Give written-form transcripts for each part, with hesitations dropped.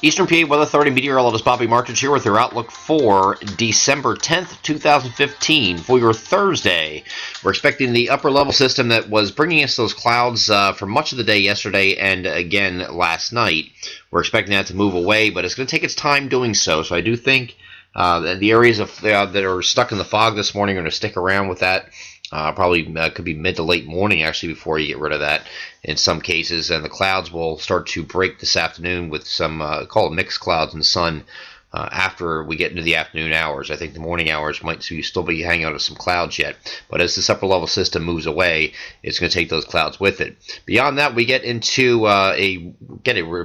Eastern PA Weather Authority meteorologist Bobby Martrich here with your outlook for December 10th, 2015 for your Thursday. We're expecting the upper level system that was bringing us those clouds for much of the day yesterday and again last night. We're expecting that to move away, but it's going to take its time doing so. So I do think that the areas that are stuck in the fog this morning are going to stick around with that. Probably could be mid to late morning actually before you get rid of that in some cases, and the clouds will start to break this afternoon with some call it mixed clouds and sun after we get into the afternoon hours. I think the morning hours might still be hanging out of some clouds yet, but as this upper level system moves away, it's going to take those clouds with it. Beyond that, we get into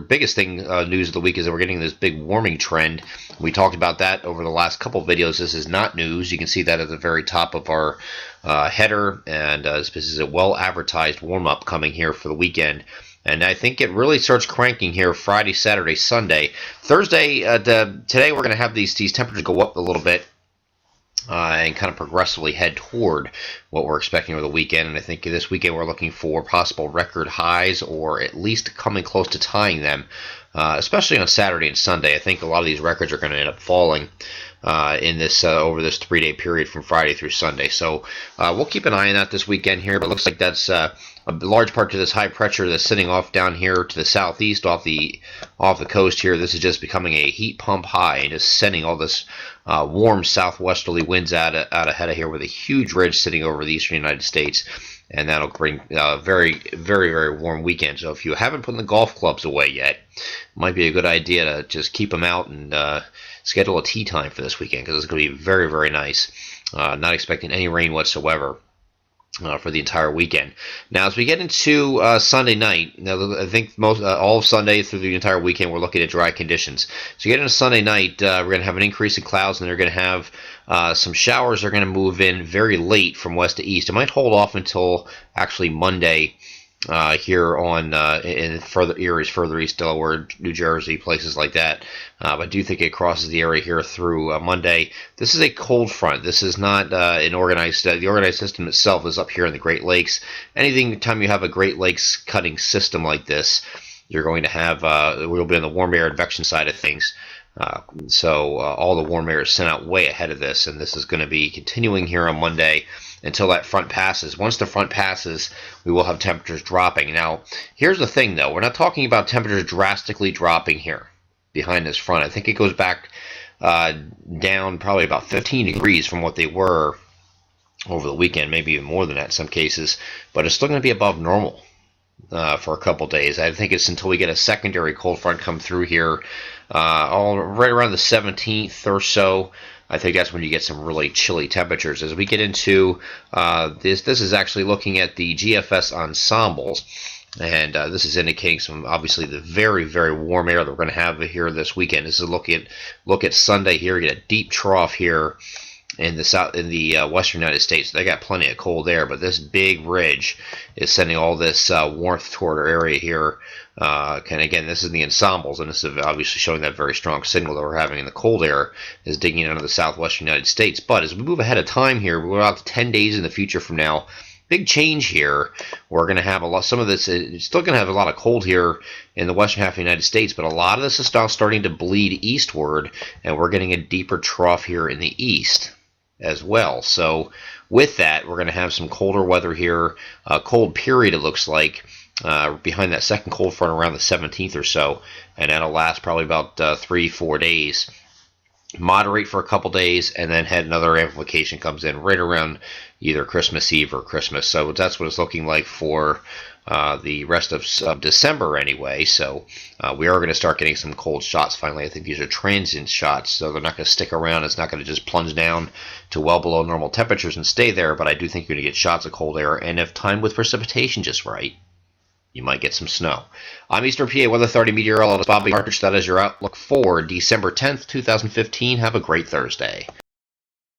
biggest thing news of the week is that we're getting this big warming trend. We talked about that over the last couple videos. This is not news. You can see that at the very top of our header, and this is a well-advertised warm-up coming here for the weekend. And I think it really starts cranking here Friday, Saturday, Sunday. Thursday, today we're going to have these temperatures go up a little bit and kind of progressively head toward what we're expecting over the weekend. And I think this weekend we're looking for possible record highs or at least coming close to tying them, especially on Saturday and Sunday. I think a lot of these records are going to end up falling in this over this 3-day period from Friday through Sunday. So we'll keep an eye on that this weekend here, but it looks like that's a large part to this high pressure that's sitting off down here to the southeast off the coast here. This is just becoming a heat pump high and just sending all this warm southwesterly winds out ahead of here with a huge ridge sitting over the eastern United States. And that'll bring a very, very, very warm weekend. So if you haven't put the golf clubs away yet, it might be a good idea to just keep them out and schedule a tee time for this weekend, because it's going to be very, very nice. Not expecting any rain whatsoever for the entire weekend. Now, as we get into Sunday night, I think all of Sunday through the entire weekend, we're looking at dry conditions. So you get into Sunday night, we're going to have an increase in clouds, and they're going to have some showers are going to move in very late from west to east. It might hold off until actually Monday here on in further areas further east, Delaware, New Jersey, places like that. But I do think it crosses the area here through Monday. This is a cold front. This is not an organized. The organized system itself is up here in the Great Lakes. Anytime you have a Great Lakes cutting system like this, you're going to have we'll be on the warm air advection side of things. So all the warm air is sent out way ahead of this, and this is going to be continuing here on Monday until that front passes. Once the front passes, we will have temperatures dropping. Now, here's the thing, though. We're not talking about temperatures drastically dropping here behind this front. I think it goes back down probably about 15 degrees from what they were over the weekend, maybe even more than that in some cases, but it's still going to be above normal for a couple days. I think it's until we get a secondary cold front come through here right around the 17th or so. I think that's when you get some really chilly temperatures. As we get into this is actually looking at the GFS ensembles, and this is indicating some, obviously, the very, very warm air that we're going to have here this weekend. This is look at Sunday here. You get a deep trough here in the western United States. They got plenty of cold air, but this big ridge is sending all this warmth toward our area here. And again, this is the ensembles, and this is obviously showing that very strong signal that we're having in the cold air is digging into the southwestern United States. But as we move ahead of time here, we're about 10 days in the future from now. Big change here. We're going to have some of this. It's still going to have a lot of cold here in the western half of the United States, but a lot of this is now starting to bleed eastward, and we're getting a deeper trough here in the east as well. So with that, we're going to have some colder weather here, a cold period it looks like, behind that second cold front around the 17th or so, and that'll last probably about 3-4 days. Moderate for a couple days, and then another amplification comes in right around either Christmas Eve or Christmas. So that's what it's looking like for the rest of December anyway. So we are going to start getting some cold shots finally. I think these are transient shots, so they're not going to stick around. It's not going to just plunge down to well below normal temperatures and stay there, but I do think you're going to get shots of cold air, and if timed with precipitation just right, you might get some snow. I'm Eastern PA Weather Authority meteorologist Bobby Martrich. That is your outlook for December 10th, 2015. Have a great Thursday.